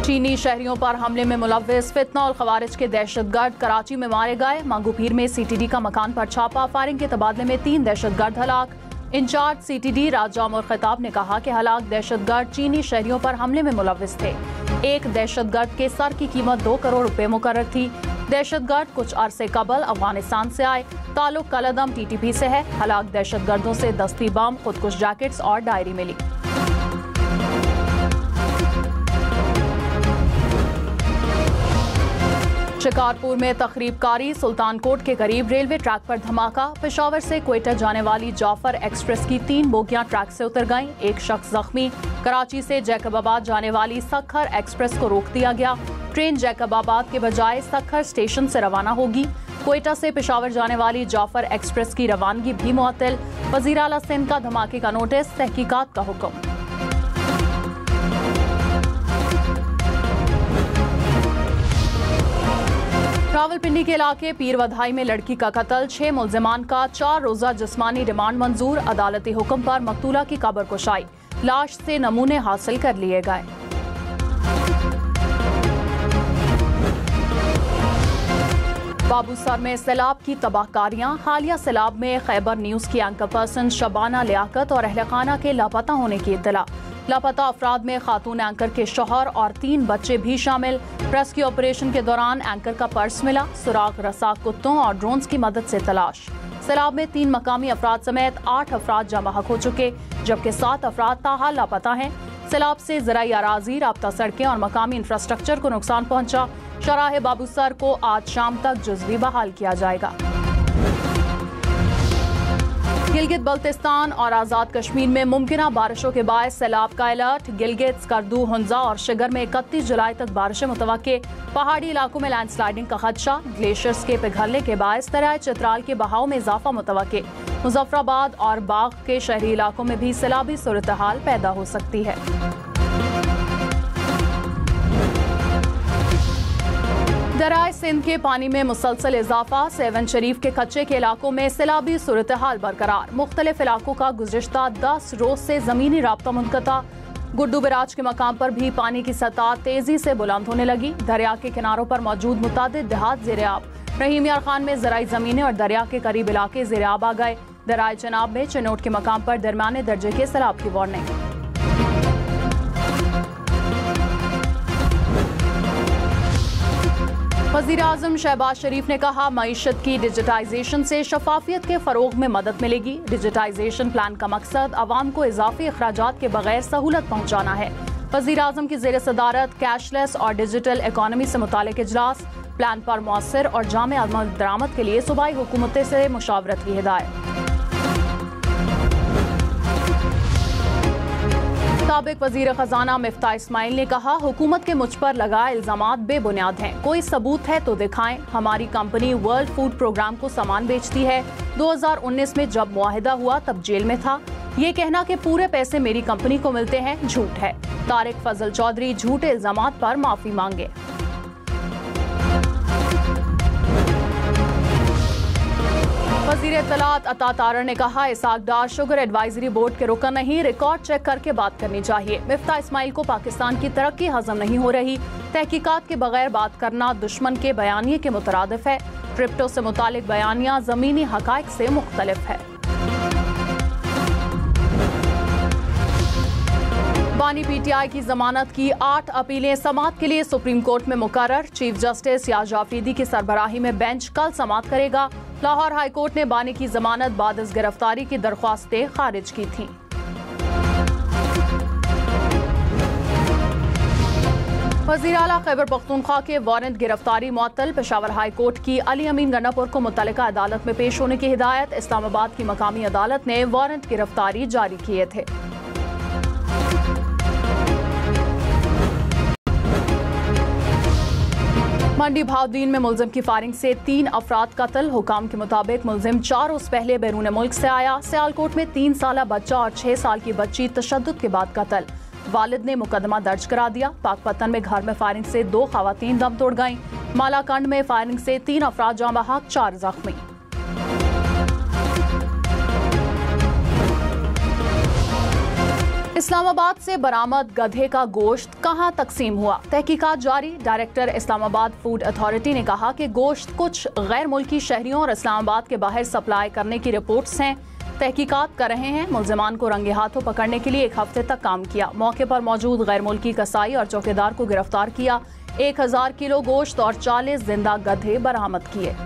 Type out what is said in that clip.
चीनी शहरियों पर हमले में मुलव्विस फितना और खवारिज के दहशतगर्द कराची में मारे गए। मांगूपीर में सीटीडी का मकान पर छापा, फायरिंग के तबादले में 3 दहशतगर्द हलाक। इंचार्ज सीटीडी राजा उमर खिताब ने कहा कि हलाक दहशतगर्द चीनी शहरियों पर हमले में मुलव्विस थे। एक दहशतगर्द के सर की कीमत 2 करोड़ रुपए मुकर्रर थी। दहशतगर्द कुछ अरसे कबल अफगानिस्तान से आए, ताल्लुक कलअदम टीटीपी से है। हलाक दहशतगर्दों से दस्ती बम, खुदकुश जैकेट्स और डायरी मिली। शिकारपुर में तखरीबकारी, सुल्तानकोट के करीब रेलवे ट्रैक पर धमाका। पेशावर से क्वेटा जाने वाली जाफर एक्सप्रेस की 3 बोगियां ट्रैक से उतर गईं। एक शख्स जख्मी। कराची से जैकबाबाद जाने वाली सखर एक्सप्रेस को रोक दिया गया। ट्रेन जैकबाबाद के बजाय सखर स्टेशन से रवाना होगी। क्वेटा से पेशावर जाने वाली जाफर एक्सप्रेस की रवानगी भी मुअत्तल। वज़ीर आला सिंध का धमाके का नोटिस, तहकीकात का हुक्म। रावलपिंडी के इलाके पीर वधाई में लड़की का कत्ल, 6 मुल्जिमान का 4 रोजा जिस्मानी रिमांड मंजूर। अदालती हुक्म पर मकतूला की कब्र कुशाई, लाश से नमूने हासिल कर लिए गए। बाबूसर में सैलाब की तबाहकारियां। हालिया सैलाब में खैबर न्यूज की एंकर पर्सन शबाना लियाकत और अहल खाना के लापता होने की इत्तला। लापता अफराद में खातून एंकर के शौहर और 3 बच्चे भी शामिल। रेस्क्यू ऑपरेशन के दौरान एंकर का पर्स मिला। सुराग रसा कुत्तों और ड्रोन्स की मदद से तलाश। सैलाब में 3 मकामी अफराद समेत 8 अफराद जमा हक हो चुके, जबकि 7 अफराद ताहाल लापता हैं। सैलाब से ज़राई अराजी, राब्ता सड़कें और मकामी इंफ्रास्ट्रक्चर को नुकसान पहुंचा। शराह बाबूसर को आज शाम तक जुज़वी बहाल किया जाएगा। गिलगित बल्तिस्तान और आज़ाद कश्मीर में मुमकिना बारिशों के बायस सैलाब का अलर्ट। गिलगित, स्कर्दू, हुंजा और शिगर में 31 जुलाई तक बारिशें मुतवक्के। पहाड़ी इलाकों में लैंडस्लाइडिंग का खदशा। ग्लेशियर्स के पिघलने के बायस दरियाए चित्राल के बहाव में इजाफा मुतवक्के। मुजफ्फराबाद और बाग के शहरी इलाकों में भी सैलाबी सूरत हाल पैदा हो सकती है। दरियाए सिंध के पानी में मुसलसल इजाफा। 7 शरीफ के कच्चे के इलाकों में सैलाबी सूरत हाल बरकरार। मुख्तलिफ इलाकों का गुज़िश्ता 10 रोज से जमीनी राब्ता मुनक़ता। गुड्डू बराज के मकाम पर भी पानी की सतह तेजी से बुलंद होने लगी। दरिया के किनारों पर मौजूद मुतादिद देहात ज़ेर-ए-आब। रहीम यार खान में ज़राई ज़मीनें और दरिया के करीब इलाके ज़ेर-ए-आब आ गए। दरियाए चनाब में चिनोट के मकाम पर दरमियाने दर्जे के सैलाब की वार्निंग। वज़ीर आज़म शहबाज शरीफ ने कहा, मईशत की डिजिटाइजेशन से शफाफियत के फ़रोग में मदद मिलेगी। डिजिटाइजेशन प्लान का मकसद आवाम को इजाफी अखराजात के बगैर सहूलत पहुँचाना है। वज़ीर आज़म की ज़ेर सदारत कैशलेस और डिजिटल इकॉनमी से मुतालिक इजलास। प्लान पर मौसर और जामे अमल दरामद के लिए सूबाई हुकूमतें से मुशावरत की हिदायत। साबिक वज़ीर खजाना मिफ्ता इस्माइल ने कहा, हुकूमत के मुझ पर लगाए इल्जामात बेबुनियाद हैं। कोई सबूत है तो दिखाएं। हमारी कंपनी वर्ल्ड फूड प्रोग्राम को सामान बेचती है। 2019 में जब मुआहिदा हुआ तब जेल में था। ये कहना कि पूरे पैसे मेरी कंपनी को मिलते हैं झूठ है। तारिक फजल चौधरी झूठे इल्जामात पर माफी मांगे। वज़ीर इत्तलात अता तारर ने कहा, इसाक डार शुगर एडवाइजरी बोर्ड के रुकन नहीं, रिकॉर्ड चेक करके बात करनी चाहिए। मिफ्ता इस्माइल को पाकिस्तान की तरक्की हजम नहीं हो रही। तहकीकात के बगैर बात करना दुश्मन के बयानिए के मुतरादिफ है। क्रिप्टो से मुतालिक बयानिया ज़मीनी हकाइक से मुख्तलिफ है। बानी पीटीआई की जमानत की 8 अपीलें समाअत के लिए सुप्रीम कोर्ट में मुकर्रर। चीफ जस्टिस याज आफरीदी की सरबराही में बेंच कल समाअत करेगा। लाहौर हाई कोर्ट ने बानी की जमानत बाद इस गिरफ्तारी की दरख्वास्तें खारिज की थीं। वज़ीर आला खैबर पख्तूनख्वा के वारंट गिरफ्तारी मुअत्तल। पेशावर हाई कोर्ट की अली अमीन गन्नापुर को मुतल्लिका अदालत में पेश होने की हिदायत। इस्लामाबाद की मकामी अदालत ने वारंट गिरफ्तारी जारी किए थे। मंडी भावदीन में मुलजिम की फायरिंग से 3 अफराद कत्ल। हुकाम के मुताबिक मुलजिम 4 रोज पहले बैरून मुल्क से आया। सियालकोट में 3 साला बच्चा और 6 साल की बच्ची तशद्दुद के बाद कत्ल। वालिद ने मुकदमा दर्ज करा दिया। पाकपतन में घर में फायरिंग से 2 खवातीन दम तोड़ गईं। मालाकंड में फायरिंग से 3 अफराद जाँ बहक, 4 जख्मी। इस्लामाबाद से बरामद गधे का गोश्त कहां तकसीम हुआ, तहकीकात जारी। डायरेक्टर इस्लामाबाद फूड अथॉरिटी ने कहा कि गोश्त कुछ गैर मुल्की शहरियों और इस्लामाबाद के बाहर सप्लाई करने की रिपोर्ट्स हैं। तहकीकात कर रहे हैं। मुल्जिमान को रंगे हाथों पकड़ने के लिए 1 हफ्ते तक काम किया। मौके पर मौजूद गैर मुल्की कसाई और चौकीदार को गिरफ्तार किया। 1000 किलो गोश्त और 40 जिंदा गधे बरामद किए।